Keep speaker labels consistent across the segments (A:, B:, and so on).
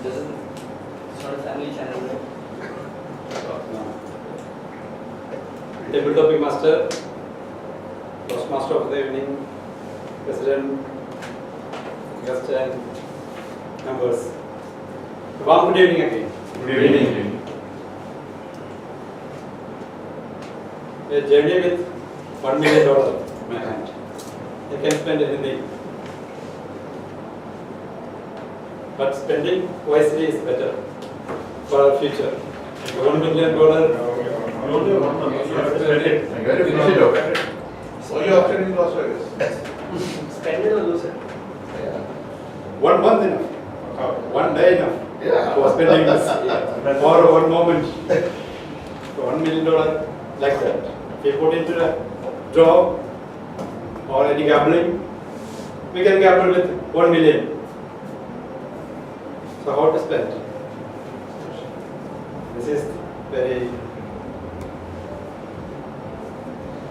A: It's not a family channel, right?
B: No. Table topic master, Toastmaster of the evening, president, guest and members. Warm good evening again.
C: Good evening.
B: A journey with $1 million in my hand. I can spend anything. But spending wisely is better for our future. $1 million.
C: Only option in Las Vegas.
A: Spend it or lose it?
B: 1 month enough. 1 day enough. For spending this. Or 1 moment. So $1 million like that. If you put into a draw or any gambling, we can gamble with 1 million. So how to spend? This is very.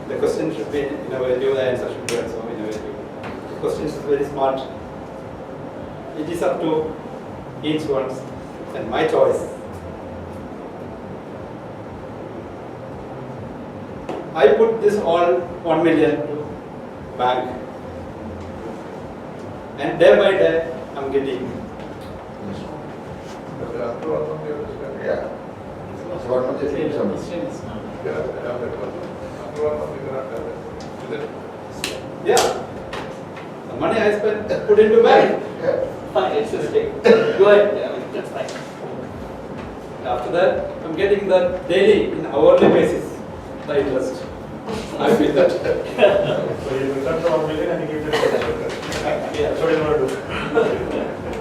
B: The question should be innovative, the answer should be also innovative. The question is very smart. It is up to each one's and my choice. I put this all 1 million to bank, and day by day I'm getting. Yeah, the money I spent put into bank.
A: Fine, it's a mistake. Go ahead. Yeah, that's fine.
B: After that, I'm getting the daily in hourly basis the interest. I feel that.
C: So you return the 1 million and you give it.
B: Yeah.
C: That's what you want to do.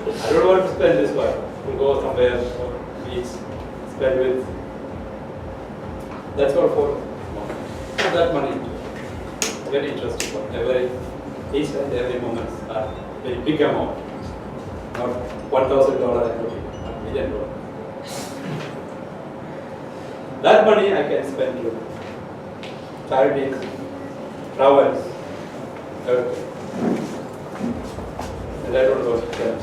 B: I don't want to spend this one. To go somewhere or beach, spend with. That's all for that money. Very interesting. Each and every moment are very big amount. Not $1,000 and $1 million. That money I can spend to charities, travels, everything. And I don't want to spend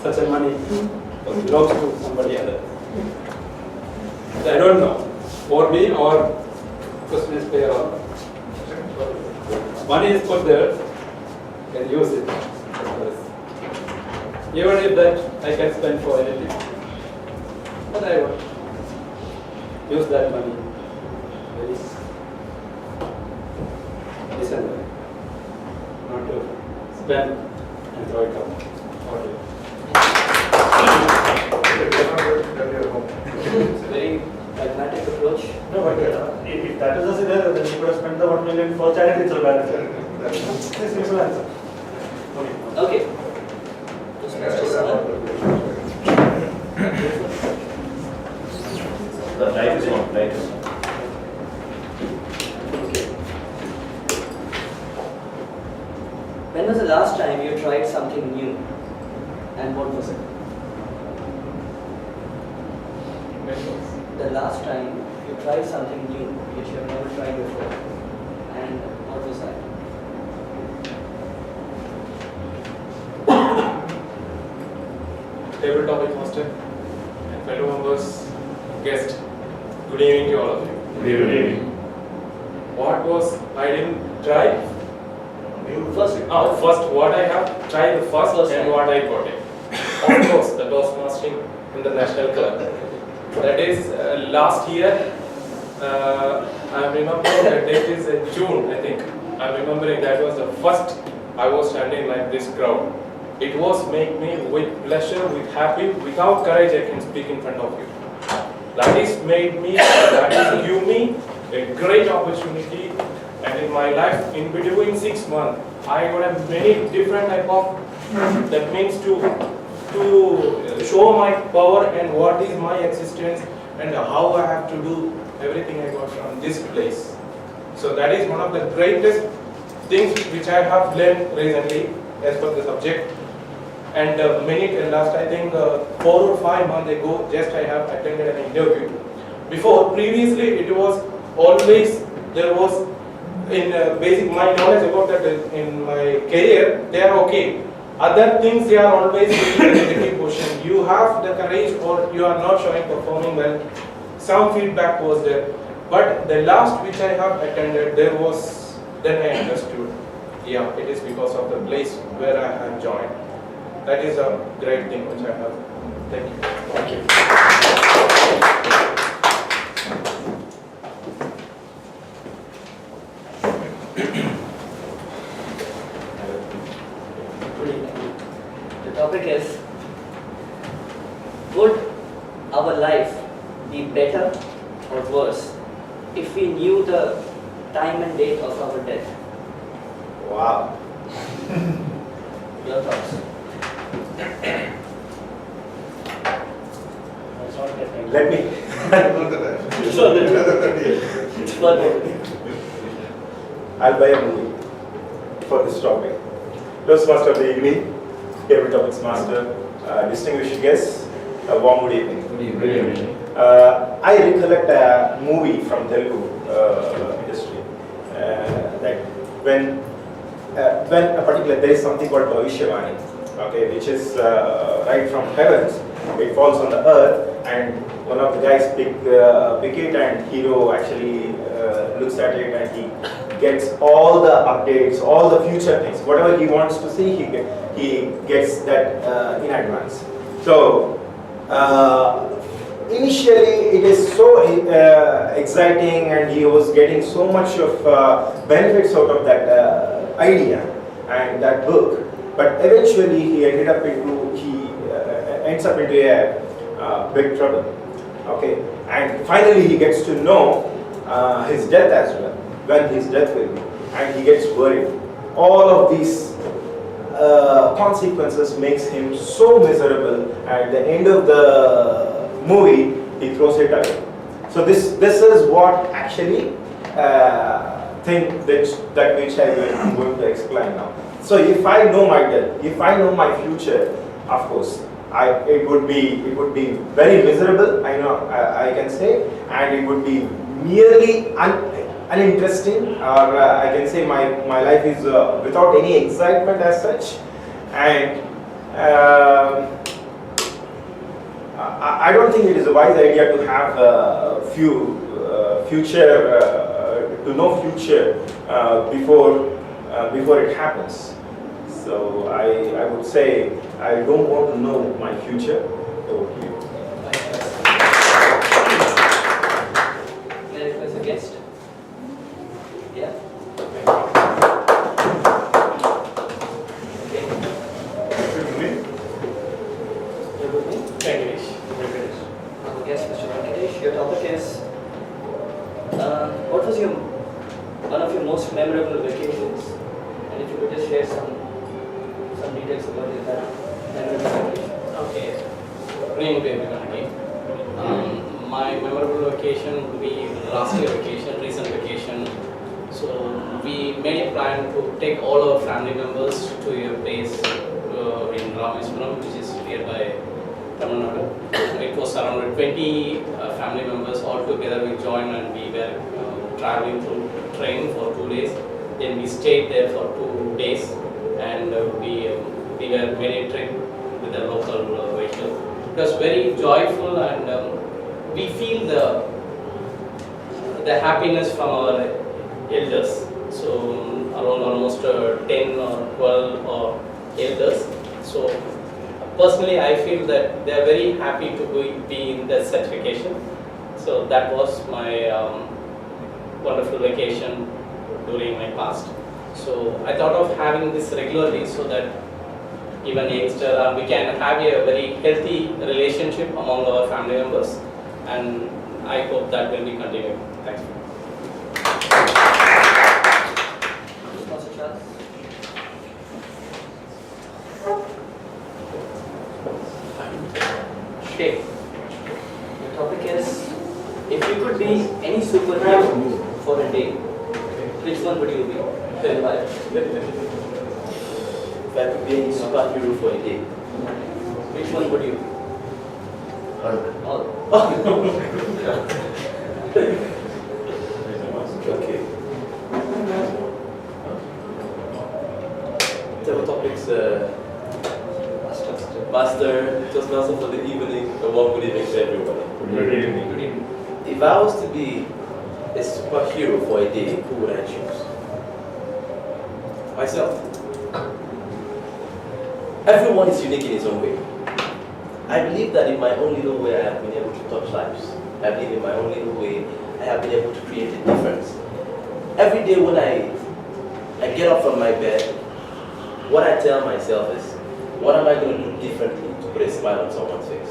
B: such a money belongs to somebody else. So I don't know, for me or question is fair or money is put there, can use it. Even if that I can spend for anything, but I want use that money very decent way, not to spend and throw it out.
A: It's a very pragmatic approach.
C: No, but if that is the scenario, then you could have spent the 1 million for charity itself. That's a simple answer.
A: Okay.
C: The light is on.
A: Okay. When was the last time you tried something new? And what was it? The last time you tried something new which you have never tried before. And what was that?
D: Table topic master and fellow members, guest, good evening to all of you.
C: Good evening.
D: What was I didn't try?
A: First.
D: First what I have tried first and
A: time.
D: what I got it. Of course, the Toastmasters International Club. That is last year. I remember that date is June, I think. I'm remembering that was the first I was standing like this crowd. It was make me with pleasure, with happy, without courage I can speak in front of you. That is made me, that is give me a great opportunity, and in my life, in between 6 months, I got a many different type of, that means to show my power and what is my existence and how I have to do everything I got from this place. So that is one of the greatest things which I have learned recently as per the subject. And last I think 4 or 5 months ago, just I have attended an interview. Before, previously it was always, there was in basic, my knowledge about that in my career, they are okay. Other things they are always in the negative portion. You have the courage or you are not showing performing well. Some feedback was there. But the last which I have attended, then I understood. Yeah, it is because of the place where I have joined. That is a great thing which I have. Thank you.
A: Thank you. The topic is, would our life be better or worse if we knew the time and date of our death?
B: Wow.
A: Your thoughts?
B: Let me.
A: It's one more.
B: I'll buy a movie for this topic. Toastmaster of the evening, favorite topics master, distinguished guests, a warm good evening.
E: Good evening.
B: I recollect a movie from Telugu industry that when a particular, there is something called Bhavishyavani, okay, which is right from heavens. It falls on the earth, and one of the guys pick it, and hero actually looks at it, and he gets all the updates, all the future things, whatever he wants to see, he gets that in advance. So initially it is so exciting, and he was getting so much of benefits out of that idea and that book, but eventually he ends up into a big trouble. Okay, and finally he gets to know his death as well, when his death will be, and he gets worried. All of these consequences makes him so miserable. At the end of the movie, he throws it away. So this is what actually thing that which I'm going to explain now. So if I know my death, if I know my future, of course, it would be very miserable. I know I can say, and it would be merely uninteresting, or I can say my life is without any excitement as such, and I don't think it is a wise idea to have future to know future before it happens. So I would say I don't want to know my future. Over to you.
A: May I request a guest? Yeah. Okay. You're with me?
D: English.
A: Our guest, Mr. Venkatesh. Your topic is, what was one of your most memorable vacations? And if you could just share some details about that memorable vacation.
E: Okay. Name everybody. My memorable vacation would be last year vacation, recent vacation. So we made a plan to take all our family members to a place in Rameswaram, which is nearby Tamil Nadu. It was around 20 family members all together. We joined and we were traveling through train for 2 days. Then we stayed there for 2 days, and we were made a trip with a local vehicle. It was very joyful, and we feel the happiness from our elders. So around almost 10 or 12 or elders. So personally, I feel that they are very happy to be in the certification. So that was my wonderful vacation during my past. So I thought of having this regularly so that even youngster we can have a very healthy relationship among our family members, and I hope that will be continued. Thanks.
A: Sponsor Charles? Okay. Your topic is, if you could be any superhero for a day, which one would you be? Then why?
F: That would be a superhero for a day.
A: Which one would you be? All.
F: Okay. Several topics. Master, Toastmaster for the evening, and one good evening to everybody.
D: Good evening. Good evening.
F: If I was to be a superhero for a day, who would I choose? Myself. Everyone is unique in his own way. I believe that in my own little way I have been able to touch lives. I believe in my own little way I have been able to create a difference. Every day when I get up from my bed, what I tell myself is, what am I going to do differently to put a smile on someone's face?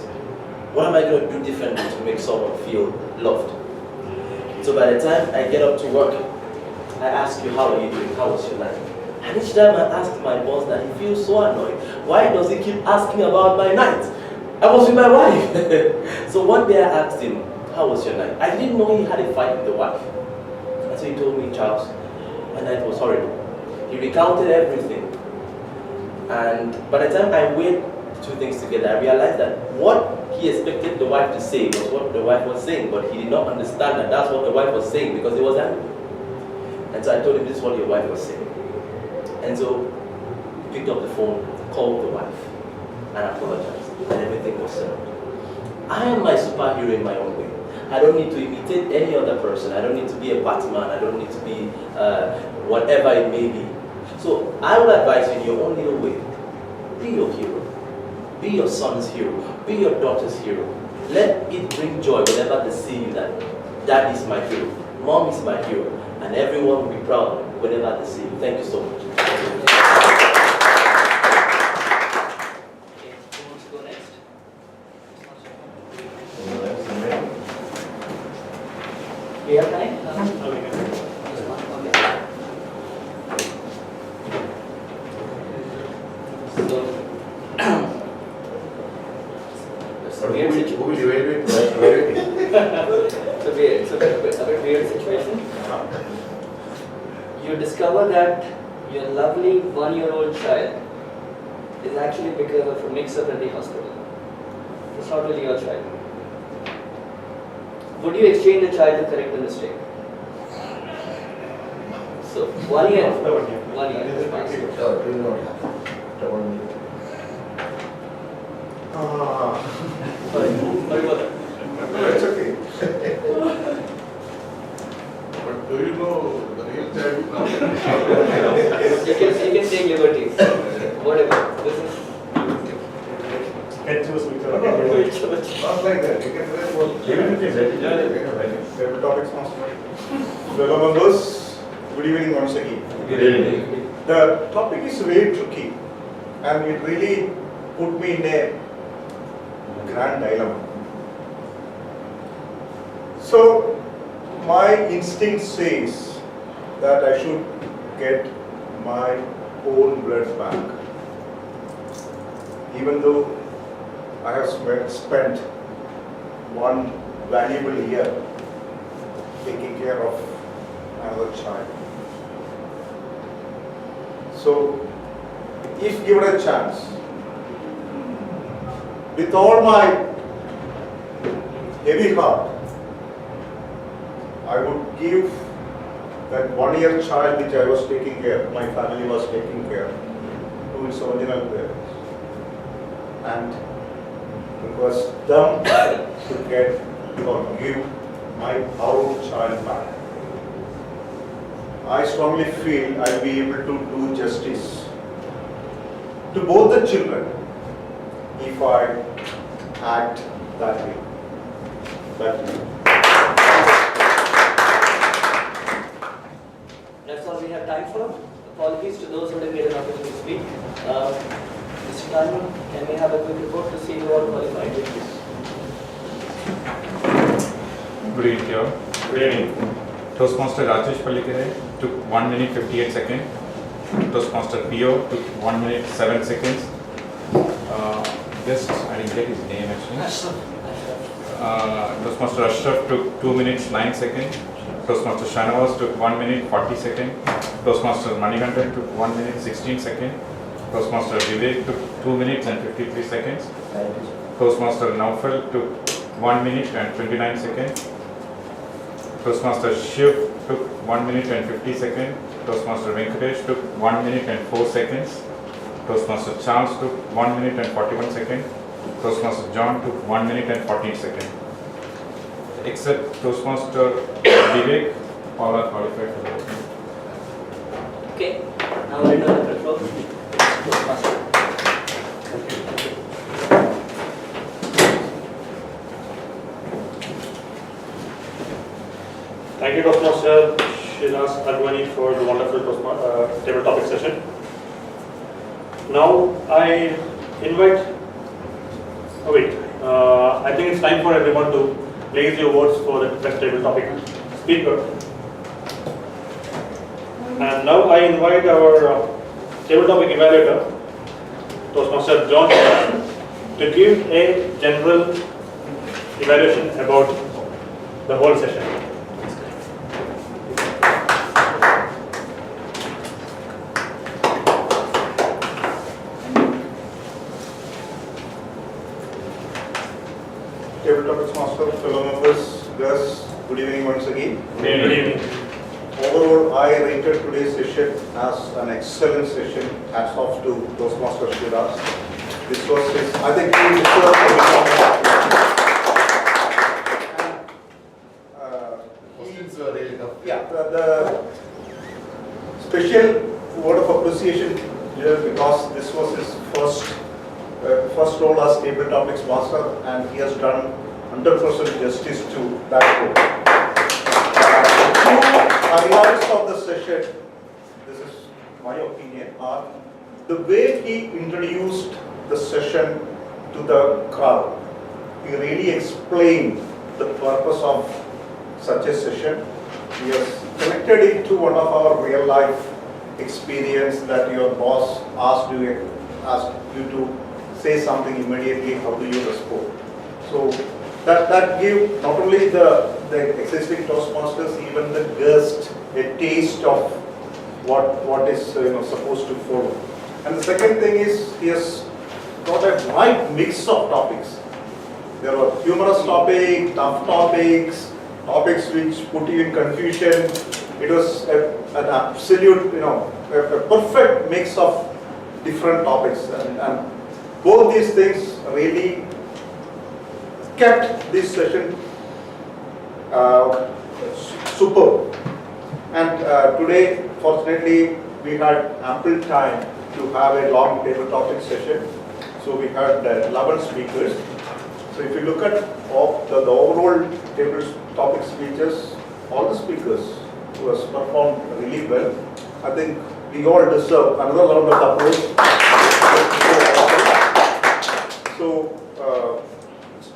F: What am I going to do differently to make someone feel loved? So by the time I get up to work, I ask you, how are you doing? How was your night? And each time I ask my boss that, he feels so annoyed. Why does he keep asking about my night? I was with my wife. So one day I asked him, how was your night? I didn't know he had a fight with the wife. And so he told me, Charles, my night was horrible. He recounted everything. And by the time I weighed two things together, I realized that what he expected the wife to say was what the wife was saying, but he did not understand that that's what the wife was saying because he was angry. And so I told him, this is what your wife was saying. And so he picked up the phone, called the wife, and apologized, and everything was settled. I am my superhero in my own way. I don't need to imitate any other person. I don't need to be a Batman. I don't need to be whatever it may be. So I would advise you in your own little way, be your hero. Be your son's hero. Be your daughter's hero. Let it bring joy whenever they see you that dad is my hero, mom is my hero, and everyone will be proud whenever they see you. Thank you so much.
A: Okay, who wants to go next? Do you have time? It's a bit weird situation. You discover that your lovely 1-year-old child is actually because of a mix-up in the hospital. It's not really your child. Would you exchange the child to correct the mistake? So 1 year. 1 year. Sorry about that.
G: It's okay. But do you know the real child now?
A: You can take liberties. Whatever. This is
C: Can choose which one.
G: Not like that. You can read what.
B: Favorite topics, Master? Fellow members, good evening once again. The topic is very tricky and it really put me in a grand dilemma. So, my instinct says that I should get my own blood back. Even though I have spent one valuable year taking care of another child. So, if given a chance, with all my heavy heart, I would give that 1-year child which I was taking care, my family was taking care, to its original parents. And request them to get or give my own child back. I strongly feel I will be able to do justice to both the children if I act that way.
A: That's all we have time for. Apologies to those who didn't get an opportunity to speak. Mr. Khan, can we have a quick report to see who all qualified?
H: Good evening, here. Good evening. Toastmaster Rajesh Pallikere took 1 minute 58 seconds. Toastmaster Pio took 1 minute 7 seconds. I didn't get his name actually. Toastmaster Ashraf took 2 minutes 9 seconds. Toastmaster Shanawaz took 1 minute 40 seconds. Toastmaster Manikandan took 1 minute 16 seconds. Toastmaster Vivek took 2 minutes and 53 seconds. Toastmaster Naufal took 1 minute and 29 seconds. Toastmaster Shiv took 1 minute and 50 seconds. Toastmaster Venkatesh took 1 minute and 4 seconds. Toastmaster Charles took 1 minute and 41 seconds. Toastmaster John took 1 minute and 14 seconds. Except Toastmaster Vivek, all are qualified for the opening.
A: Okay, now I return the floor. Toastmaster.
C: Thank you, Toastmaster Shiraz Advani, for the wonderful table topic session. Now I invite. I think it's time for everyone to place your votes for the best table topic speaker. And now I invite our table topic evaluator, Toastmaster John, to give a general evaluation about the whole session.
B: Table Topics Master, fellow members, guests, good evening once again.
C: Good evening.
B: Overall, I rated today's session as an excellent session. Hats off to Toastmaster Shiraz. This was his, I think he deserves a
G: Questions were really tough.
B: yeah, the special word of appreciation here because this was his first role as Table Topics Master, and he has done 100% justice to that role. Highlights of the session, this is my opinion, are the way he introduced the session to the crowd. He really explained the purpose of such a session. He has connected it to one of our real life experience that your boss asked you to say something immediately, how do you respond? So that give not only the existing Toastmasters, even the guest, a taste of what is supposed to follow. And the second thing is he has got a right mix of topics. There were humorous topics, tough topics, topics which put you in confusion. It was an absolute, a perfect mix of different topics, and both these things really kept this session superb. And today, fortunately, we had ample time to have a long table topic session. So we had 11 speakers. So if you look at the overall table topic speeches, all the speakers who has performed really well. I think we all deserve another round of applause. So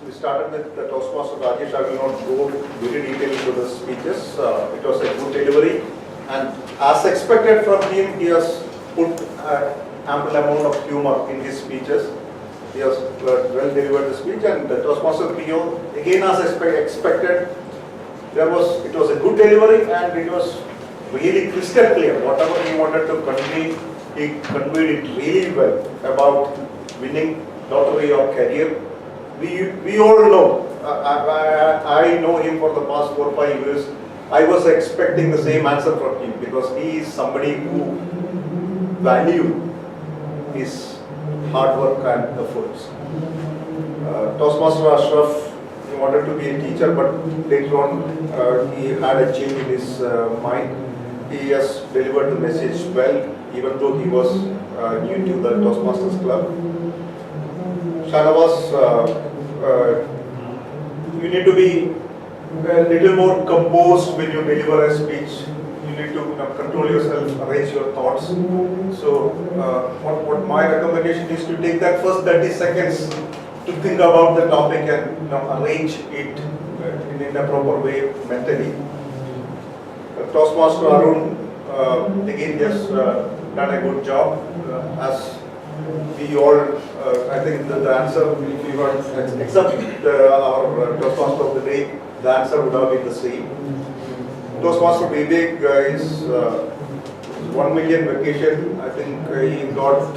B: we started with the Toastmaster Rajesh. I will not go very detailed into the speeches. It was a good delivery, and as expected from him, he has put ample amount of humor in his speeches. He has well delivered the speech, and the Toastmaster PO, again as expected, it was a good delivery, and it was really crystal clear. Whatever he wanted to convey, he conveyed it really well about winning lottery or career. We all know, I know him for the past 4 or 5 years. I was expecting the same answer from him because he is somebody who value his hard work and efforts. Toastmaster Ashraf, he wanted to be a teacher, but later on he had a change in his mind. He has delivered the message well, even though he was new to the Toastmasters Club. Shanavas, you need to be a little more composed when you deliver a speech. You need to control yourself, arrange your thoughts. So what my recommendation is to take that first 30 seconds to think about the topic and arrange it in a proper way mentally. Toastmaster Arun, again, has done a good job. As we all, I think the answer, if we were, except our Toastmaster of the day, the answer would have been the same. Toastmaster Vivek is 1 million vacation. I think he got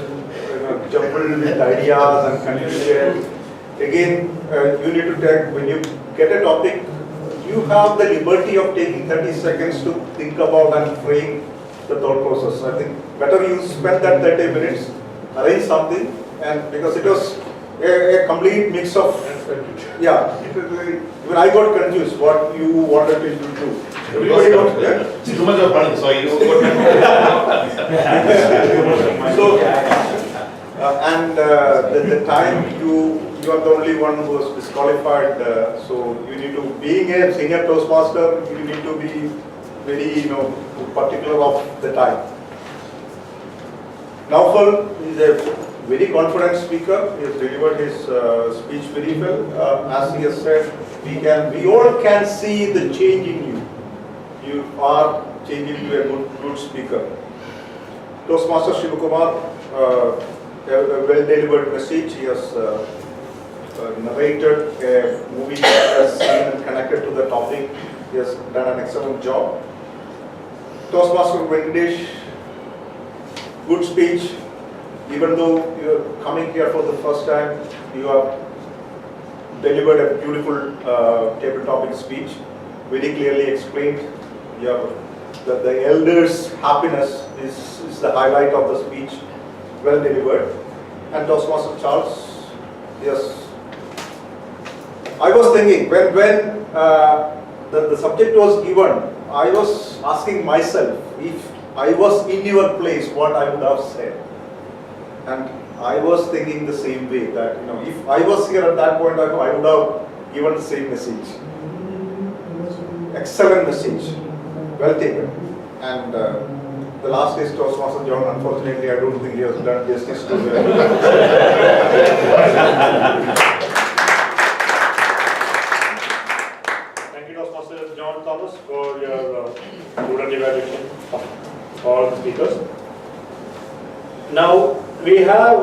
B: jumbled with ideas and confusion. Again, you need to take, when you get a topic, you have the liberty of taking 30 seconds to think about and frame the thought process. I think better you spend that 30 minutes arrange something, and because it was a complete mix of, yeah, even I got confused what you wanted to do. Everybody got, yeah?
G: It's too much of fun, so you
B: So, the time you are the only one who was disqualified, so you need to, being a senior Toastmaster, you need to be very, particular of the time. Naufal is a very confident speaker. He has delivered his speech very well. As he has said, we all can see the change in you. You are changing to a good speaker. Toastmaster Shivakumar, a well-delivered message. He has narrated a movie that has seen and connected to the topic. He has done an excellent job. Toastmaster Venkatesh, good speech. Even though you are coming here for the first time, you have delivered a beautiful table topic speech, very clearly explained. The elders' happiness is the highlight of the speech, well delivered. And Toastmaster Charles, yes. I was thinking, when the subject was given, I was asking myself, if I was in your place, what I would have said. And I was thinking the same way, that if I was here at that point, I would have given the same message. Excellent message, well taken. And the last is Toastmaster John. Unfortunately, I don't think he has done justice to it.
C: Thank you, Toastmaster John Thomas, for your prudent evaluation of all the speakers. Now, we have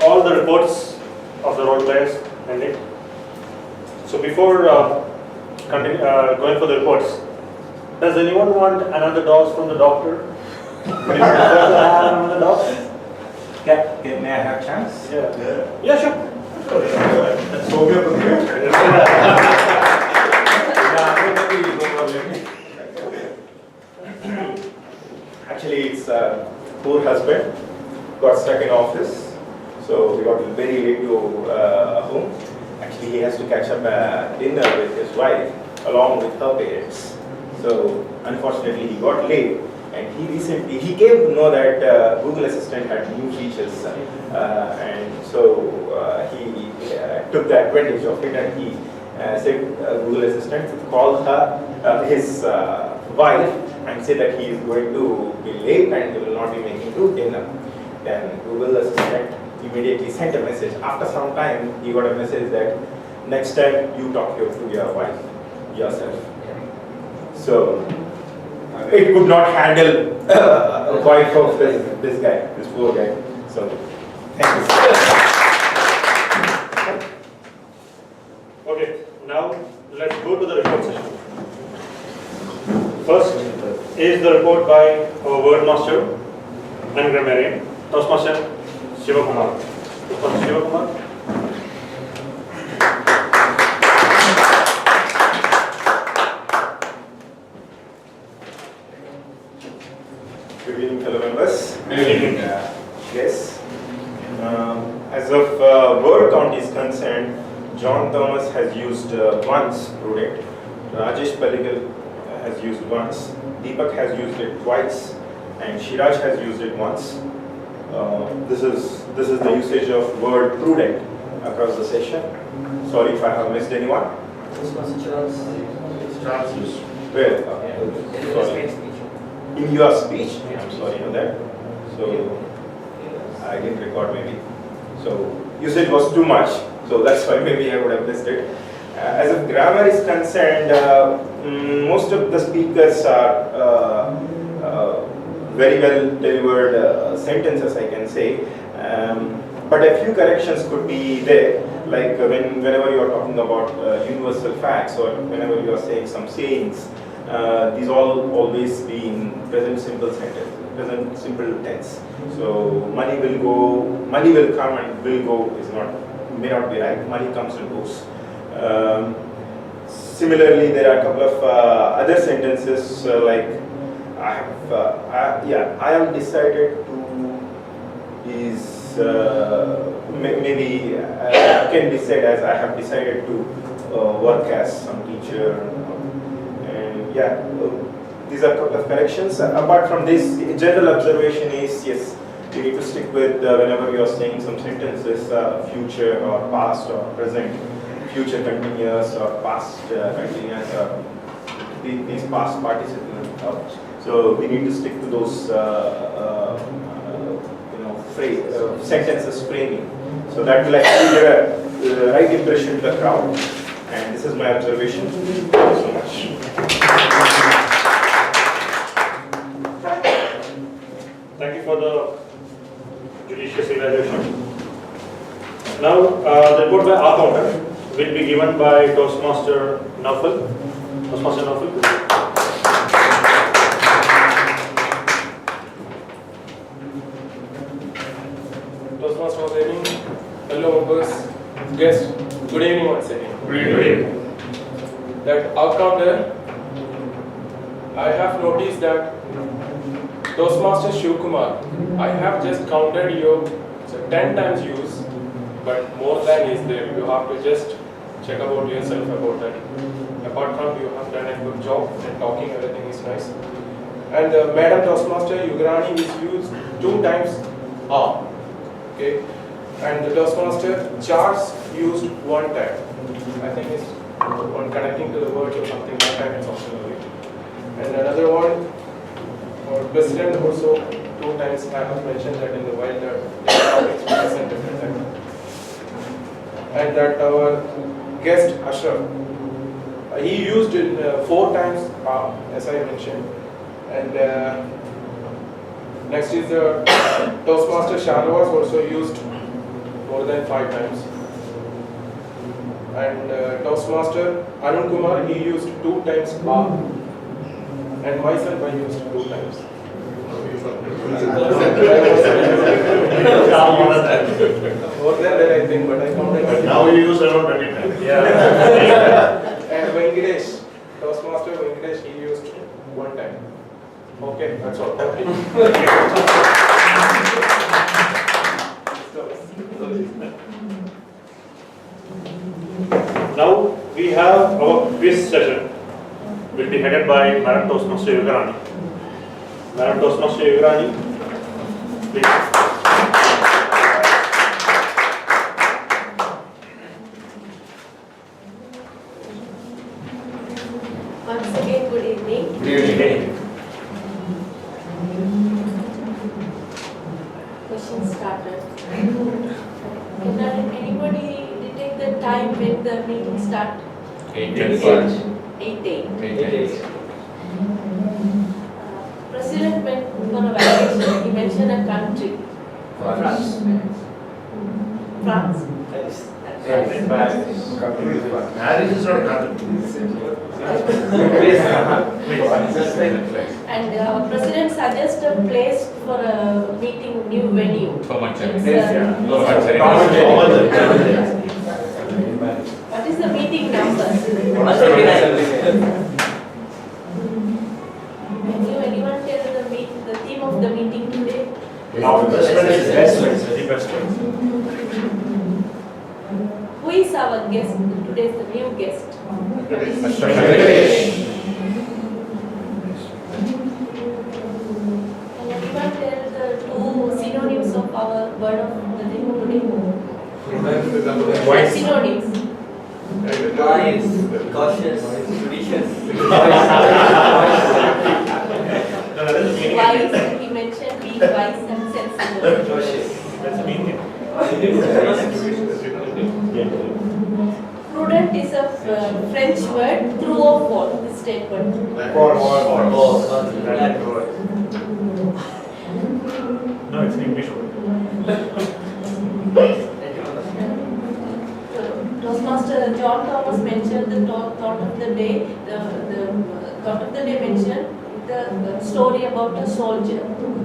C: all the reports of the role players ending. So before going for the reports, does anyone want another dose from the doctor? Would you prefer to have another dose?
H: May I have a chance?
C: Yeah, sure.
B: Actually, it's poor husband got stuck in office, so he got very late to home. Actually, he has to catch up dinner with his wife along with her parents. So unfortunately, he got late, and he came to know that Google Assistant had new features, and so he took the advantage of it, and he said Google Assistant to call his wife and say that he is going to be late and he will not be making to dinner. Then Google Assistant immediately sent a message. After some time, he got a message that next time you talk to your wife yourself. So it could not handle a wife of this guy, this poor guy. So thank you.
C: Okay, now let's go to the report session. First is the report by our word master and grammarian, Toastmaster Shivakumar. Toastmaster Shivakumar.
B: Good evening, fellow members.
C: Good evening.
B: Yes. As of word count is concerned, John Thomas has used once prudent. Rajesh Palikal has used once. Deepak has used it twice, and Shiraj has used it once. This is the usage of word prudent across the session. Sorry if I have missed anyone. Well, sorry. In your speech, I'm sorry for that. So I didn't record maybe. So usage was too much. So that's why maybe I would have missed it. As of grammar is concerned, most of the speakers are very well delivered sentences, I can say. But a few corrections could be there, like whenever you are talking about universal facts, or whenever you are saying some sayings, these all always be in present simple sentence, present simple tense. So money will come, and will go may not be right. Money comes and goes. Similarly, there are a couple of other sentences like I have decided to is
I: maybe can be said as I have decided to work as some teacher, and yeah, these are a couple of corrections. Apart from this, general observation is yes, you need to stick with whenever you are saying some sentences, future or past or present, future continuous or past continuous or these past participle. So we need to stick to those sentences framing. So that will actually give a right impression to the crowd. And this is my observation. Thank you so much.
C: Thank you for the judicious evaluation. Now, the report by our counter will be given by Toastmaster Naufal. Toastmaster Naufal, please.
D: Toastmaster was evening. Hello members, guests. Good evening once again.
C: Good evening.
D: That our counter, I have noticed that Toastmaster Shivkumar, I have just counted your 10 times use, but more than is there. You have to just check about yourself about that. Apart from you have done a good job and talking, everything is nice. And Madam Toastmaster Yugrani is used 2 times R. Okay. And the Toastmaster Charles used 1 time. I think it's on connecting to the word or something like that. It's also only. And another one, our President also 2 times I have mentioned that in the while that topics were present different time. And that our guest Ashraf, he used in 4 times as I mentioned. And next is the Toastmaster Shalwas also used more than 5 times. And Toastmaster Arun Kumar, he used 2 times R. And myself, I used 2 times. More than that, I think, but I counted.
C: Now you use around 20 times.
D: Yeah. And Venkatesh, Toastmaster Venkatesh, he used 1 time. Okay, that's all.
C: Now we have our quiz session. Will be headed by Madam Toastmaster Yugrani. Madam Toastmaster Yugrani, please.
J: Once again, good evening.
C: Good evening.
J: Question started. Can anybody detect the time when the meeting starts?
H: 8:10.
J: 8:08. President went on a vacation. He mentioned a country.
A: France.
J: France.
G: Marriage is not country.
J: And President suggests a place for a meeting, new venue. What is the meeting number? Can you anyone tell the theme of the meeting today? Who is our guest? Today's the new guest. Can anyone tell the 2 synonyms of our word of the day today?
A: Wise.
J: Synonyms.
A: Wise, cautious, judicious.
J: Wise, he mentioned being wise and sensible.
C: That's the meaning.
J: Prudent is a French word. True or false? This statement.
C: No, it's an English word.
J: Toastmaster John Thomas mentioned the thought of the day. The thought of the day mentioned the story about a soldier.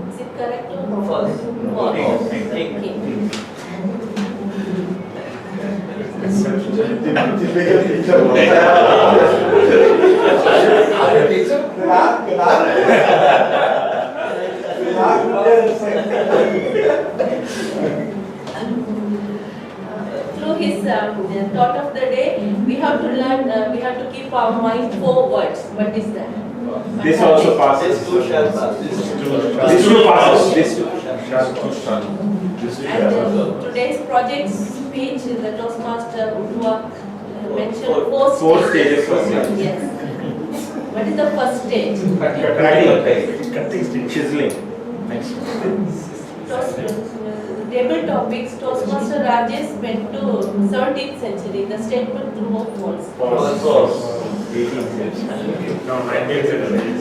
J: Is it correct or
A: False.
J: false?
A: Think.
J: Okay. to his thought of the day, we have to learn, we have to keep our mind 4 words. What is that?
I: This also passes.
F: This too shall pass.
I: This too passes. This too
H: shall.
J: And today's project speech, the Toastmaster would mention 4
I: stages.
J: Yes. What is the first stage?
I: Cutting stage. Chiseling. Next.
J: Table topics, Toastmaster Rajesh went to 17th century. The statement true or false?
F: False.
I: 18th century.
C: No, 19th century.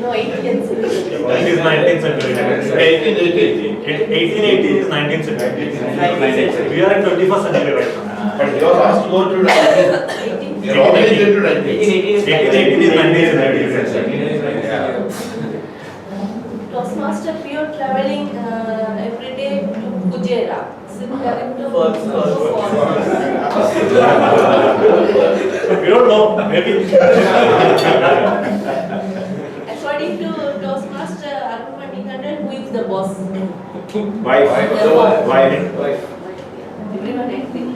J: No, 18th century.
C: It is 19th century. 1880 is 19th century. We are in 21st century right now.
G: But you are asked to go to
J: 18th.
G: you are already into 19.
C: 1880 is 19th century.
J: Toastmaster Pure traveling every day to Kujera. Is it correct or
F: False.
J: false?
C: We don't know. Maybe.
J: According to Toastmaster Arumanikandan, who is the boss?
I: Wife.
J: Everyone agree.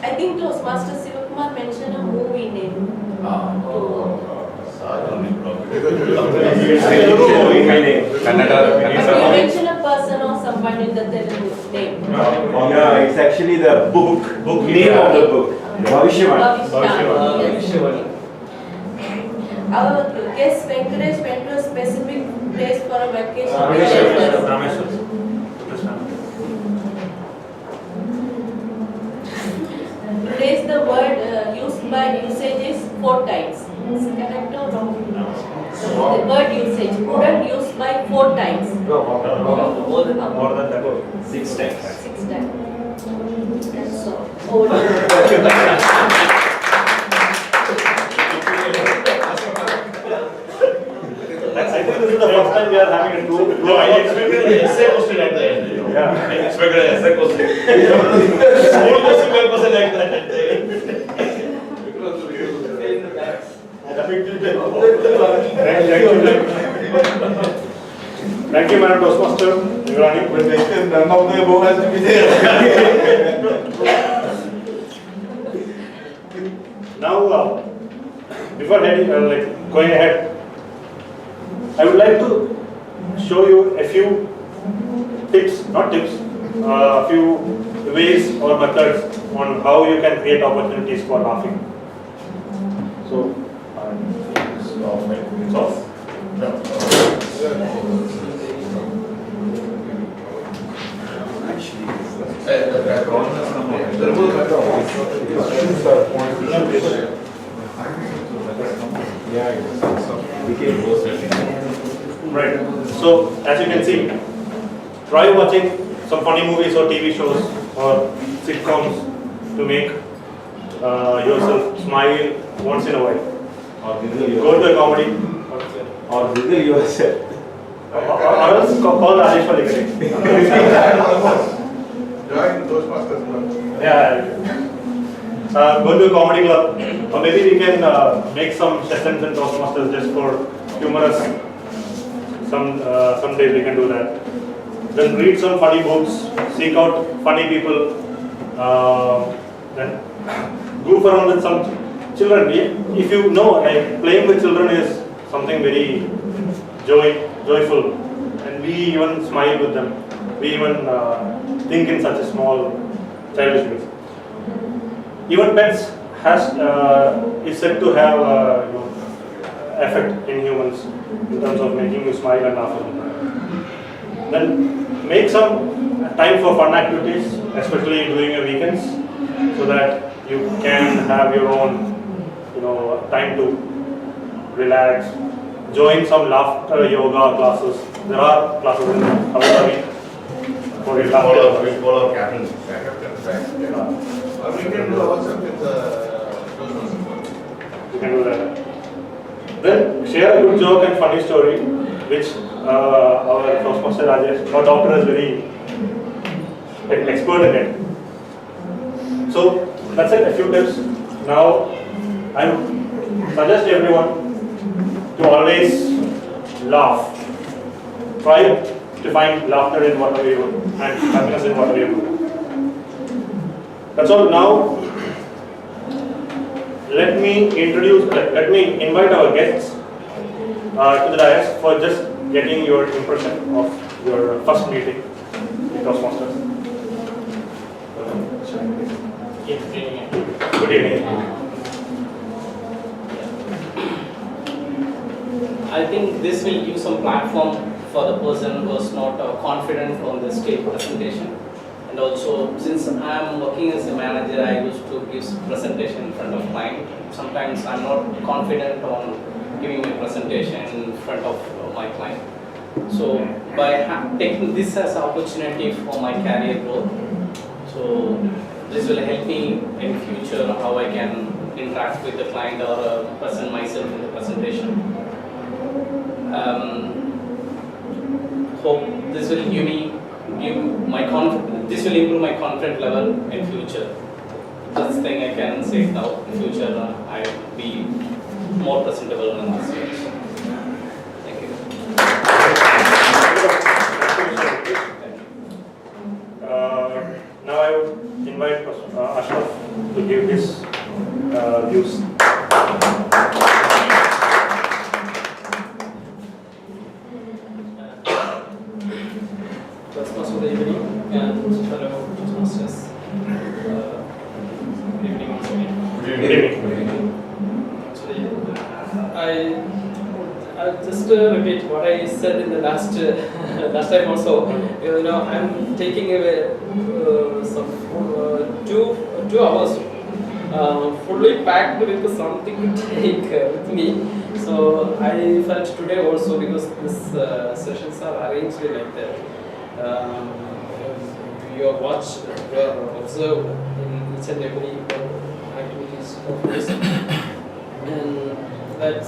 J: I think Toastmaster Sivakumar mentioned a movie name.
H: Kannada.
J: You mention a person or someone in the Telugu name.
I: No, it's actually the book. Name of the book. Bhavishyavan.
J: Bhavishyavan. Our guest Venkatesh went to a specific place for a vacation. Today's the word used by usage is 4 times. Is it correct or wrong? The word usage, word used by 4 times.
C: More than that.
I: 6 times.
J: 6 times. That's all. Over.
C: I think this is the first time we are having a tour.
G: No, I expected an essay question at the end.
C: Yeah.
G: I expected an essay question. School question was like that at the end.
C: Thank you, Madam Toastmaster. None
B: of the above has to be there.
C: Now, before heading, going ahead, I would like to show you a few tips, not tips, a few ways or methods on how you can create opportunities for laughing. So, it's off. Right. So, as you can see, try watching some funny movies or TV shows or sitcoms to make yourself smile once in a while.
I: Or
C: Go to a comedy.
I: Or wiggle yourself.
C: Or else call the Rajesh for licketing.
G: Join Toastmasters club.
C: Yeah. Go to a comedy club, or maybe we can make some sessions in Toastmasters just for humorous. Some days we can do that. Then read some funny books, seek out funny people, then goof around with some children. If you know, like playing with children is something very joyful, and we even smile with them. We even think in such a small childish ways. Even pets is said to have effect in humans in terms of making you smile and laugh. Then make some time for fun activities, especially during your weekends, so that you can have your own, time to relax. Join some laughter yoga classes. There are classes in Abu Dhabi for your laughter.
G: We follow Captain. We can do WhatsApp with Toastmasters.
C: You can do that. Then share a good joke and funny story, which our Toastmaster Rajesh, our doctor, is very expert in it. So that's it. A few tips. Now I would suggest everyone to always laugh. Try to find laughter in whatever you do and happiness in whatever you do. That's all. Now, let me invite our guests to the dais for just getting your impression of your first meeting in Toastmasters. Good evening.
E: I think this will give some platform for the person who is not confident on the stage presentation. And also, since I am working as a manager, I used to give presentation in front of client. Sometimes I am not confident on giving a presentation in front of my client. So by taking this as an opportunity for my career growth, so this will help me in future how I can interact with the client or present myself in the presentation. Hope this will this will improve my confidence level in future. That's the thing I can say now. In future, I will be more presentable on the stage. Thank you.
C: Now I would invite Ashraf to give his views.
K: Toastmasters of the evening and fellow Toastmasters. Good evening once again.
C: Good evening.
K: Actually, I'll just repeat what I said in the last time also. You know, I'm taking away some 2 hours fully packed with something to take with me. So I felt today also, because these sessions are arranged like that. You are watched, you are observed in each and every activities of this, and that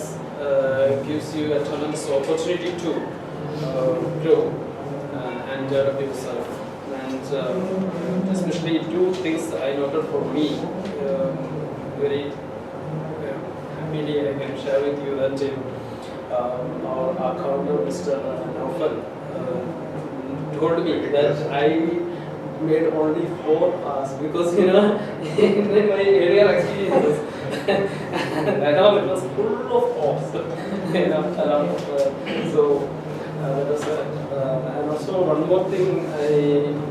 K: gives you a tremendous opportunity to grow and develop yourself. And especially 2 things I noted for me very happily I can share with you that our accountant Mr. Naufal told me that I made only 4 hours because, you know, in my earlier experiences, I know it was full of hours, you know, a lot of, so that was, and also one more thing I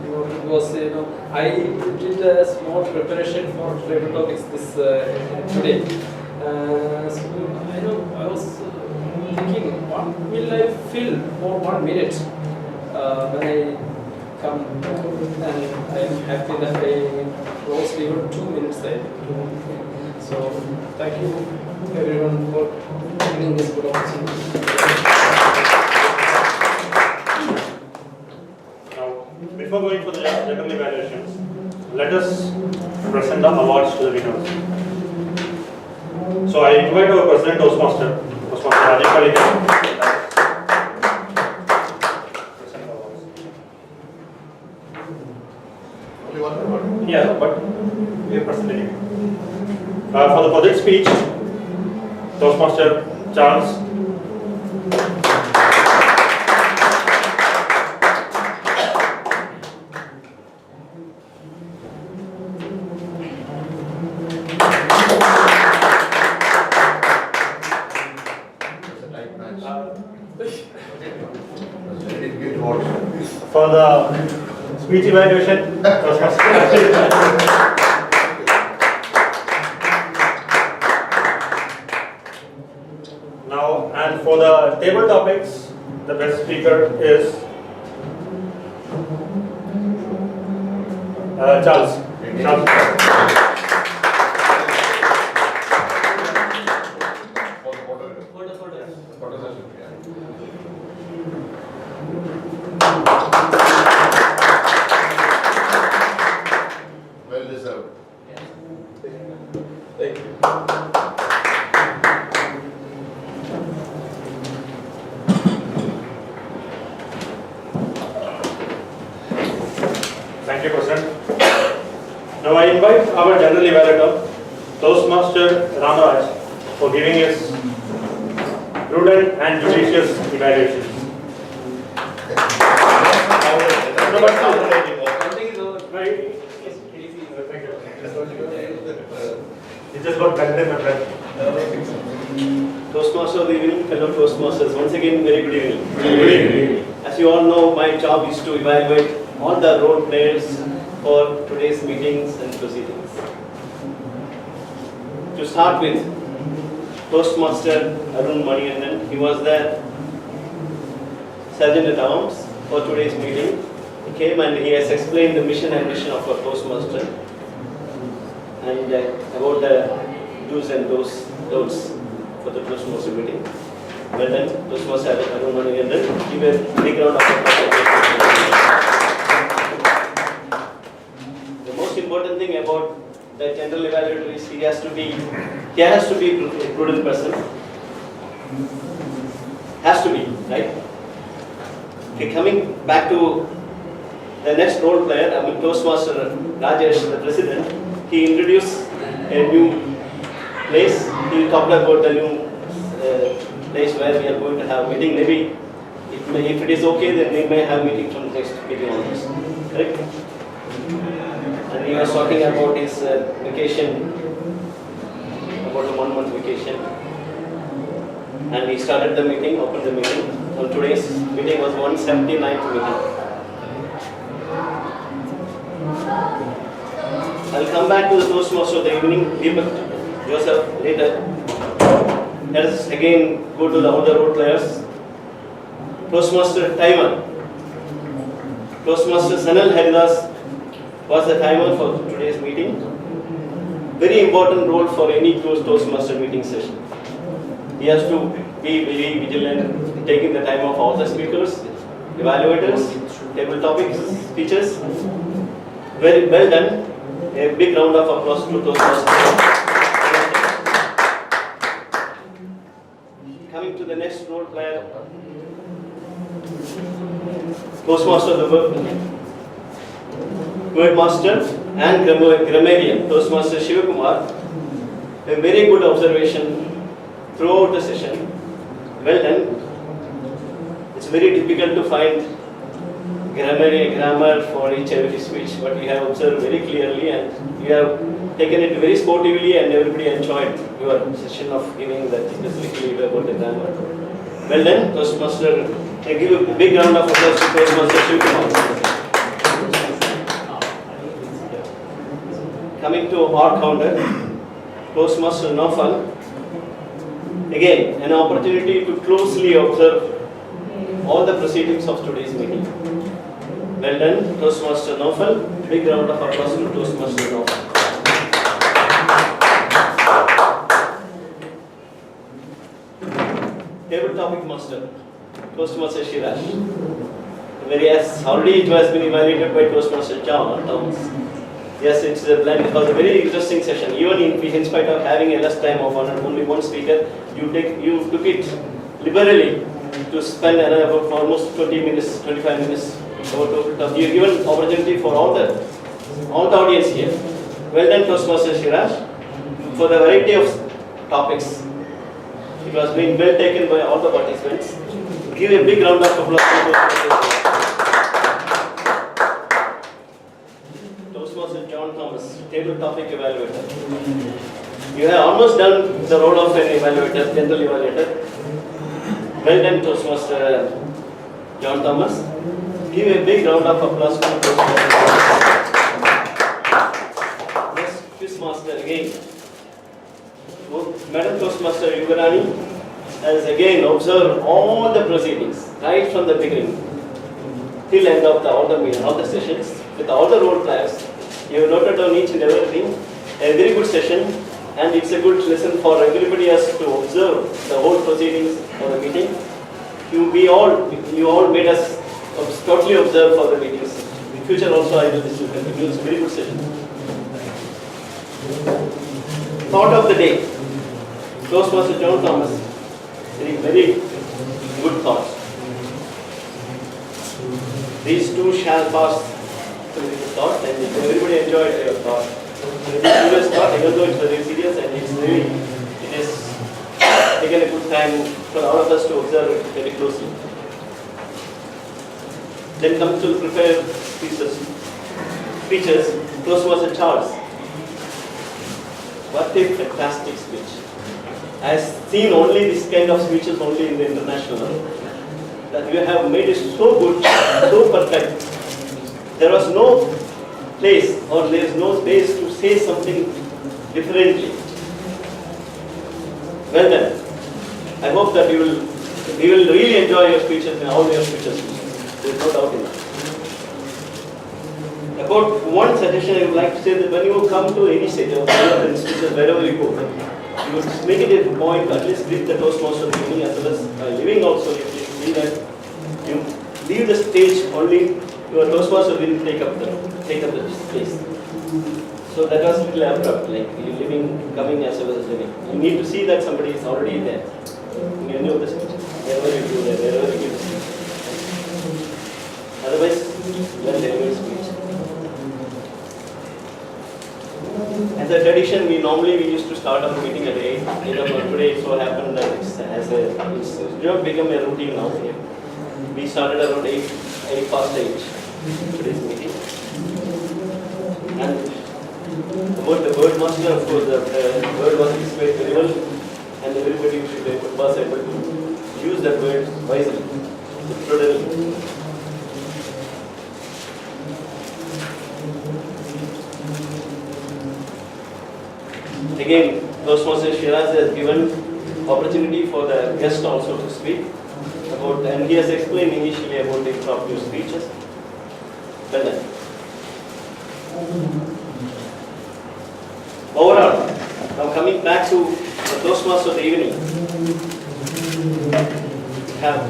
K: noted was, you know, I did a small preparation for favorite topics this today. So I know I was thinking, what will I fill for 1 minute? When I come, and I'm happy that I closed even 2 minutes there. So thank you everyone for giving this good opportunity.
C: Now, before going for the general evaluations, let us present the awards to the winners. So I invite our President Toastmaster Rajesh Kalika. Yeah, but we are presenting. For the project speech, Toastmaster Charles. For the speech evaluation, now, and for the table topics, the best speaker is Charles.
L: Well deserved.
F: Thank you.
C: Thank you, President. Now I invite our general evaluator, Toastmaster Ramaraj, for giving his prudent and judicious evaluations. It just got back there, my friend.
G: Toastmaster of the evening, fellow Toastmasters, once again, very good evening. Good evening. As you all know, my job is to evaluate all the role players for today's meetings and proceedings. To start with, Toastmaster Arun Manikandan, he was the Sergeant at Arms for today's meeting. He came and he has explained the mission and mission of our Toastmaster and about the do's and don'ts for the Toastmaster meeting. Well done, Toastmaster Arun Manikandan. Give a big round of applause. The most important thing about the general evaluator is he has to be a prudent person. Has to be, right? Okay, coming back to the next role player, I mean Toastmaster Rajesh, the president, he introduced a new place. He talked about the new place where we are going to have meeting. Maybe if it is okay, then we may have meeting from the next meeting onwards. Correct? And he was talking about his vacation, about a 1 month vacation. And he started the meeting, opened the meeting. And today's meeting was 179th meeting. I'll come back to the Toastmaster of the evening, Deepak, Joseph, later. Let us again go to the other role players. Toastmaster timer. Toastmaster Sanal Haridas was the timer for today's meeting. Very important role for any Toastmaster meeting session. He has to be very vigilant, taking the time of all the speakers, evaluators, table topics, speeches. Very well done. A big round of applause to Toastmaster. Coming to the next role player, Toastmaster of the Word Master and Grammarian, Toastmaster Shivakumar. A very good observation throughout the session. Well done. It's very difficult to find grammar for each and every speech, but we have observed very clearly and you have taken it very sportively and everybody enjoyed your session of giving that specifically about the grammar. Well done, Toastmaster. I give a big round of applause to Toastmaster Shivakumar. Coming to our counter, Toastmaster Naufal. Again, an opportunity to closely observe all the proceedings of today's meeting. Well done, Toastmaster Naufal. Big round of applause to Toastmaster Naufal. Table topic master, Toastmaster Shiraj. Whereas already it has been evaluated by Toastmaster John Thomas. Yes, it's a blend. It was a very interesting session. Even in spite of having a less time of only one speaker, you took it liberally to spend about almost 20 minutes, 25 minutes. You given opportunity for all the audience here. Well done, Toastmaster Shiraj, for the variety of topics. It was being well taken by all the participants. Give a big round of applause to Toastmaster John Thomas, table topic evaluator. You have almost done the role of an evaluator, general evaluator. Well done, Toastmaster John Thomas. Give a big round of applause to Toastmaster. Yes, Quizmaster again. Madam Toastmaster Yugarani has again observed all the proceedings right from the beginning till end of all the sessions with all the role players. You have noted down each and everything. A very good session, and it's a good lesson for everybody else to observe the whole proceedings of the meeting. You all made us totally observe for the meetings. In future also I will continue. It's a very good session. Thought of the day. Toastmaster John Thomas. Very good thoughts. These two shall pass through the thought, and everybody enjoyed your thought. It's a serious thought, even though it's very serious, and it is taken a good time for all of us to observe it very closely. Then comes to prepare speeches. Toastmaster Charles. What a fantastic speech. I have seen only this kind of speeches only in the international level. That you have made it so good, so perfect. There was no place or there is no space to say something differently. Well done. I hope that you will really enjoy your speeches and all your speeches. There is no doubt in that. About one suggestion I would like to say that when you come to any city or institutions, wherever you go, you would make it a point to at least greet the Toastmaster meeting as well as living also. If you see that you leave the stage only, your Toastmaster will take up the place. So that was a little abrupt, like you living, coming as well as living. You need to see that somebody is already there. You know the speech. Wherever you do that, wherever you give the speech. Otherwise, well delivered speech. As a tradition, we used to start our meeting at 8. Today it so happened that it's become a routine now. We started around 8 past 8 today's meeting. And about the word master, of course, the word was displayed very well, and everybody was able to use that word wisely, prudently. Again, Toastmaster Shiraz has given opportunity for the guest also to speak about, and he has explained initially about the impromptu speeches. Well done. Overall, now coming back to the Toastmaster of the evening, have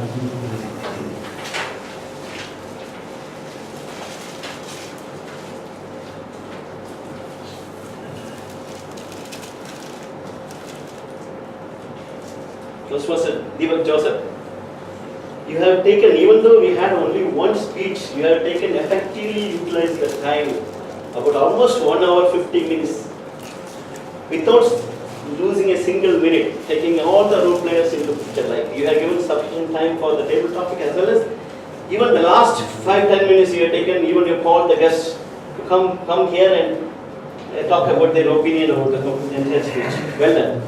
G: Toastmaster Deepak Joseph. You have taken, even though we had only one speech, you have taken effectively utilized the time, about almost 1 hour 50 minutes, without losing a single minute, taking all the role players into picture. Like you have given sufficient time for the table topic as well as even the last 5-10 minutes you have taken, even you called the guests to come here and talk about their opinion about the entire speech. Well done.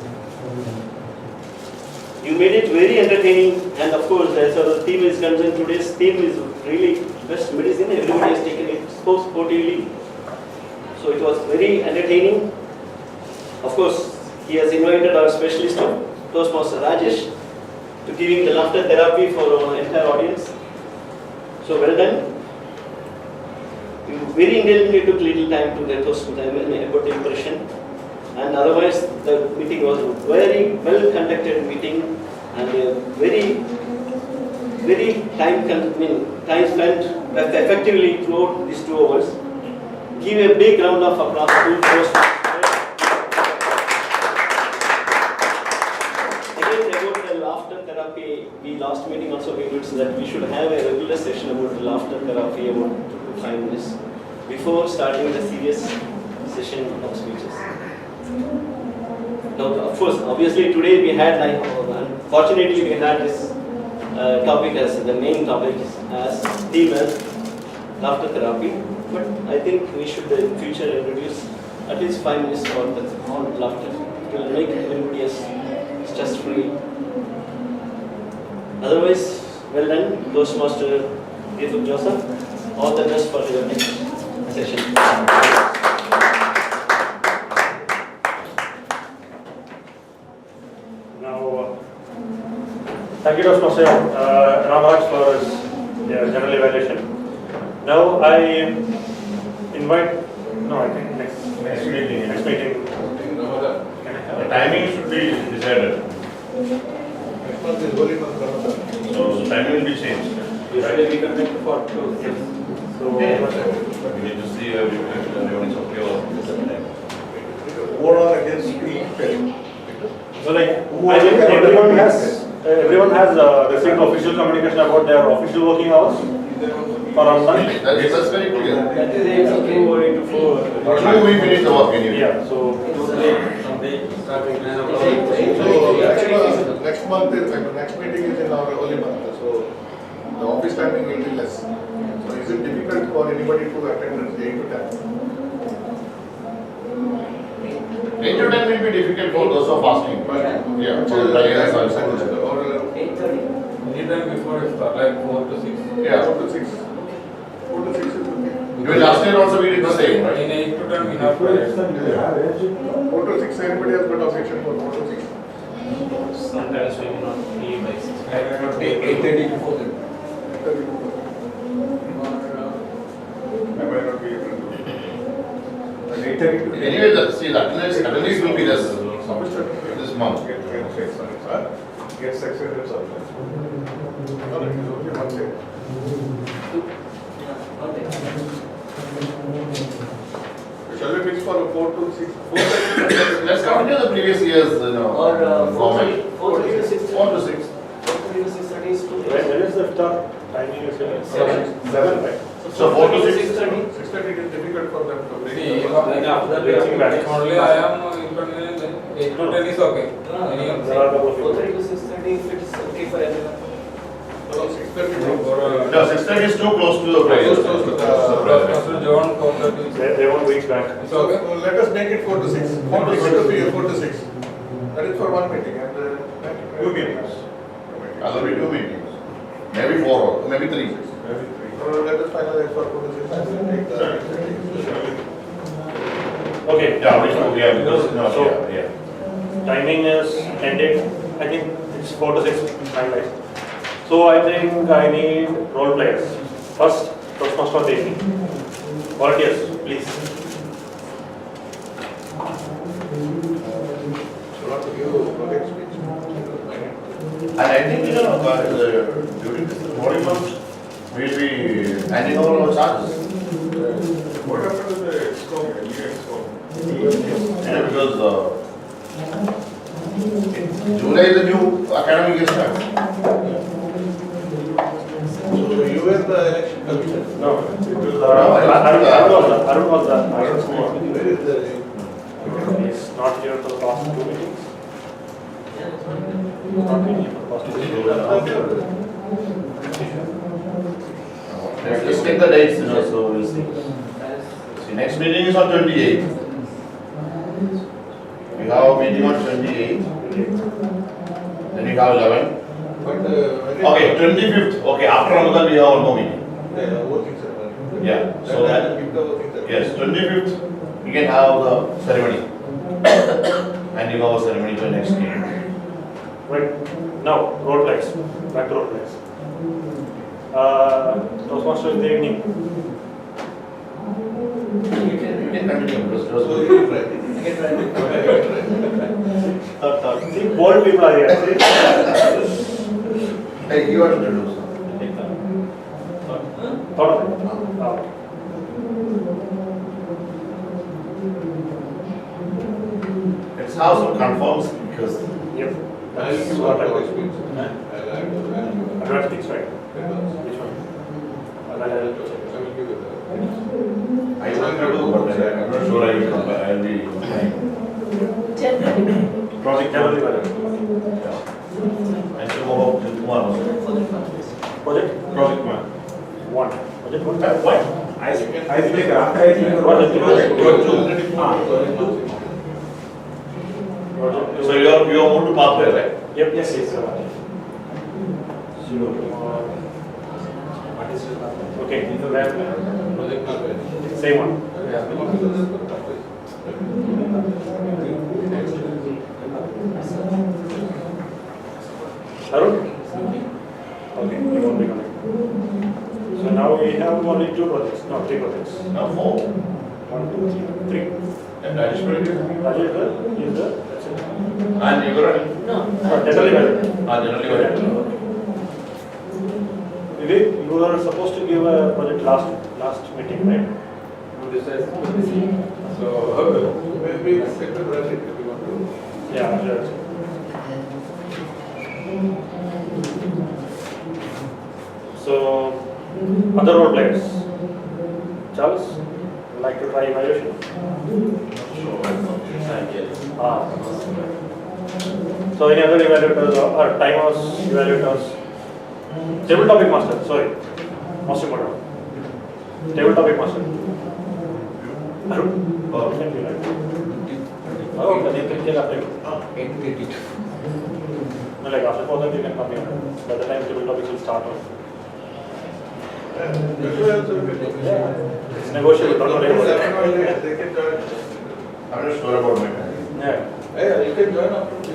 G: You made it very entertaining, and of course, as the theme is concerned, today's theme is really best medicine. Everybody has taken it so sportively. So it was very entertaining. Of course, he has invited our specialist, Toastmaster Rajesh, to giving the laughter therapy for our entire audience. So well done. You very intelligently took little time to get us about the impression. And otherwise, the meeting was a very well conducted meeting and a very time spent effectively throughout these 2 hours. Give a big round of applause to Toastmasters. Again, about the laughter therapy, we last meeting also we did so that we should have a regular session about the laughter therapy about 2 to 5 minutes before starting the serious session of speeches. Now, of course, obviously today we had, unfortunately we had this topic as the main topic as theme as laughter therapy. But I think we should in future introduce at least 5 minutes for the on laughter. It will make everybody stress free. Otherwise, well done, Toastmaster Deepak Joseph. All the best for your next session.
C: Thank you, Toastmaster Ramaj, for his general evaluation. Now I invite, I think next meeting.
H: The timing should be decided. So timing will be changed.
D: Usually we can make for 2.
C: Yes. So
H: we need to see everyone is okay or
L: Overall against the
C: so like I think everyone has received official communication about their official working hours for Ramadan.
L: That's very clear.
D: That is 8 to 2 or 8 to 4.
L: Actually, we finished the work anyway.
C: Yeah, so
L: Actually, next month, next meeting is in our early month, so the office timing will be less. So is it difficult for anybody to attend at 8 to 10? 8 to 10 will be difficult for those who are fasting. Yeah, for the players and such.
A: 8:30.
D: Anytime before iftar, like 4 to 6.
L: Yeah, 4 to 6. 4 to 6 is okay. Even last year also we did the same, right?
D: In 8 to 10 we have prayers.
L: 4 to 6, anybody has got objection for 4 to 6?
E: Sometimes we may not be by 6.
L: 8:30 to 4:30. I might not be able to do it. 8:30 to anyway, see, the attendance will be less this month. Get success also. Shall we fix for 4 to 6? Let's continue the previous years,
A: Or
L: format.
A: 4:30 to 6:30.
L: 4 to 6.
A: 4:30 to 6:30 is too
C: When
A: late.
C: is the iftar timing? You said?
A: 7.
C: Right?
L: So 4 to 6.
A: 6:30.
L: 6:30 it is difficult for them to break.
D: See,
C: After reaching back.
D: only I am inconvenient, then 8 to 10 is okay. Any of
C: There are a couple of
A: 4:30 to 6:30 if it is okay for everyone.
L: No, 6:30.
D: For
L: No, 6:30 is too close to the prayer.
D: Toastmaster John 4:30.
C: They won't reach back.
D: It's okay.
L: Let us make it 4 to 6. 4 to 6 to be 4 to 6. That is for one meeting and 2 meetings. Other will be 2 meetings. Maybe 4 or maybe 3. Let us finalize for 4 to 6 and we'll take the.
C: Okay.
L: Yeah, because
C: So,
L: yeah.
C: timing is ended. I think it's 4 to 6 finalized. So I think I need role players. First, Toastmaster taking. Volunteers, please.
L: And I think, during this morning month, we'll be handing over our charges. What happened to the EXCOM? Yeah, because July is the new academic year start. So you were the election commission?
C: No, it was
L: Arun
C: was the.
L: Where is the?
C: He's not here for the past 2 meetings. Not been here for the past 2 meetings.
L: Let's just take the dates, so we'll see. See, next meeting is on 28th. We have a meeting on 28th. Then we have 11. Okay, 25th. Okay, after Ramadan we have one more meeting. Yeah, so that, yes, 25th we can have the ceremony. Handing over ceremony to the next meeting.
C: Right. Now, role plays. Back to role plays. Toastmaster in the evening.
L: You can continue because it was good.
C: See, bold people are here. See?
L: Hey, you want to introduce?
C: Thought of it.
L: Let's have some confirms because.
C: Yep. That's what I want. Advance speaks, right? Which one?
L: I want to do, but I'm not sure I will come back. I'll be.
J: Generally.
C: Project generally valid.
L: I should go up to tomorrow.
C: Project?
I: Project one.
C: One. Project one?
L: What?
I: Icebreaker.
L: So you are moved to pathway, right?
C: Yep. Yes. Okay. Same one. Arun? Okay, you won't be coming. So now we have only 2 projects, no 3 projects.
L: Now 4.
C: 1, 2, 3.
L: And Rajesh Puri?
C: Rajesh is the, that's it.
L: And you were running?
A: No.
C: Generally valid.
L: Generally valid.
C: Vivek, you were supposed to give a project last meeting, right?
L: So maybe sit with Rajesh if you want to.
C: Yeah, sure. So, other role players. Charles, would like to try evaluation? So, any other evaluators or timers, evaluators? Table topic master, sorry. Most important. Table topic master. Arun? Can you like? Oh, okay, you can apply. No, like after 4:30 you can come here. By the time table topics will start off. It's negotiable, don't worry about it.
L: I'm not sure about my time.
C: Yeah.
M: Yeah, you can join after the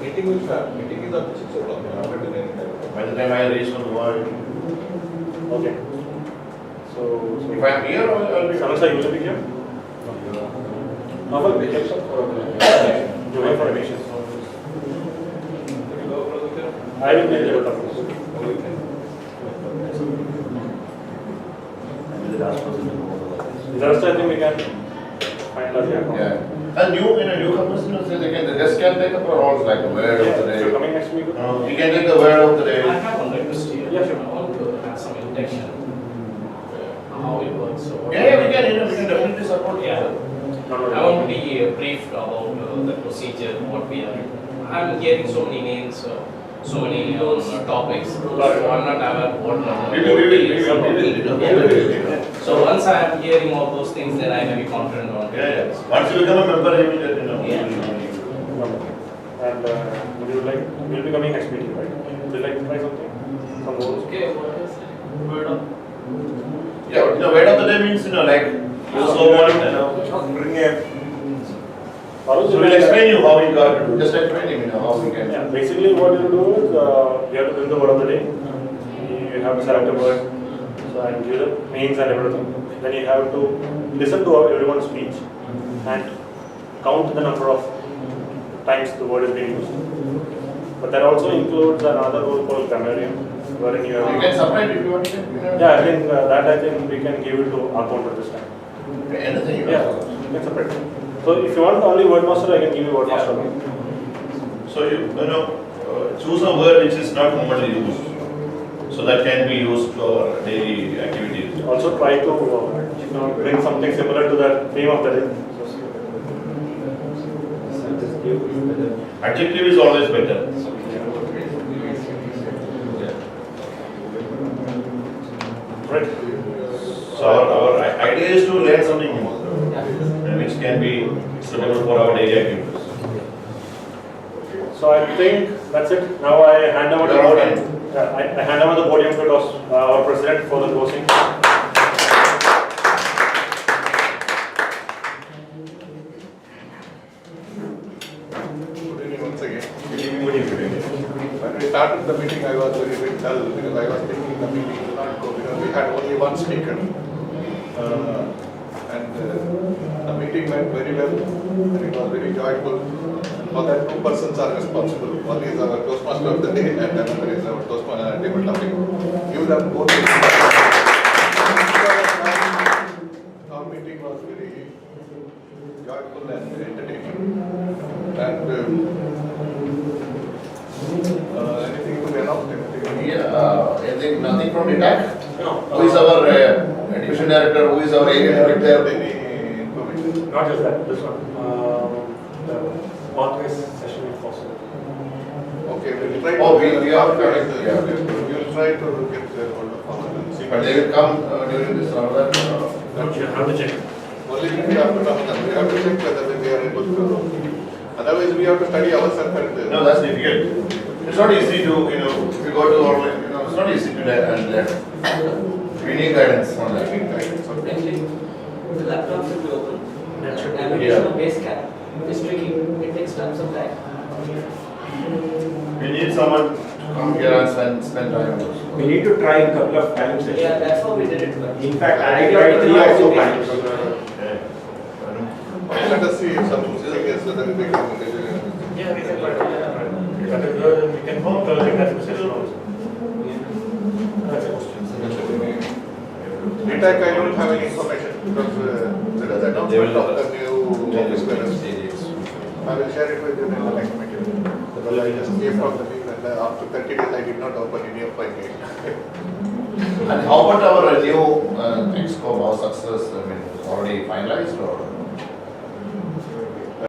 M: meeting will start. Meeting is up to 6 o'clock.
L: By the time I reach from the work,
C: Okay. So
L: if I'm here, I'll be.
C: Samajam, you will be here? No, for vacation. You wait for vacation. I will be there. The rest I think we can find out here.
L: Yeah. And newcomers, they can, the guest can take up roles like the word of the
C: If you're
L: day.
C: coming next week.
L: You can take the word of the
E: I
L: day.
E: have one request here.
C: Yeah, sure.
E: I want to have some introduction. How it works. So
L: Yeah, we can definitely support.
E: Yeah.
C: No,
E: I want to be briefed about the procedure, what we are. I'm hearing so many names, so many topics. So I'm not aware what.
L: We will.
E: So once I am hearing all those things, then I may be confident on.
L: Yeah. Once you become a member, you will let you know.
E: Yeah.
C: And we'll be coming next meeting, right? Would you like to try something? Some rules?
E: Okay, what is it? Word of.
L: Yeah, the word of the day means, like, you so want, bring a. So we'll explain you how we got to do. Just explain him, how we can.
C: Yeah, basically what you do is you have to bring the word of the day. You have to select a word, so and give the names and everything. Then you have to listen to everyone's speech and count the number of times the word is being used. But that also includes another role called grammarian, wherein you have.
L: You can separate if you want.
C: Yeah, I think that we can give it to our counter this time.
L: Anything you
C: Yeah,
L: want.
C: you can separate. So if you want only word master, I can give you word master.
L: So you choose a word which is not commonly used. So that can be used for our daily activities.
C: Also try to bring something similar to the theme of the day.
L: Adjective is always better.
C: Right.
L: So our idea is to learn something new, which can be suitable for our daily activities.
C: So I think that's it. Now I hand over the podium. I hand over the podium to our president for the closing.
M: Good evening once again. When we started the meeting, I was very dull because I was thinking the meeting will not go because we had only one speaker. The meeting went very well and it was very joyful. For that, two persons are responsible. One is our Toastmaster of the day and another is our Toastmaster table topic. Give them both. Our meeting was very joyful and entertaining. And anything to be announced?
L: I think nothing from the DAC.
C: No.
L: Who is our division director? Who is our area director?
M: Any information?
C: Not just that, this one. The pathways session if possible.
M: Okay, we'll try to.
L: Oh, we are
M: organize
L: correct,
M: it.
L: yeah.
M: We'll try to get hold of our and see.
L: But they will come during this another.
C: You have to check.
M: Only if we have to Ramadan, we have to check whether we are able to. Otherwise, we have to study ourselves and.
L: No, that's difficult. It's not easy to, if you go to online, it's not easy to learn. We need guidance on that.
E: Actually, the laptop should be open.
L: Yeah.
E: Base cap is tricky. It takes time some time.
L: We need someone to come here and spend time with us.
I: We need to try a couple of times.
E: Yeah, that's how we did it.
I: In fact, I tried 3 or 4 times.
M: Let us see some singers so that we can.
C: Yeah, we can try. We can hope that session also. That's a question.
M: DTAC, I don't have any information because there is announcement of the new office bearers. I will share it with you in the next meeting. Because I just came from the meeting and after 30 days I did not open any of my mail.
L: And how about our new Exco, our success, already finalized or?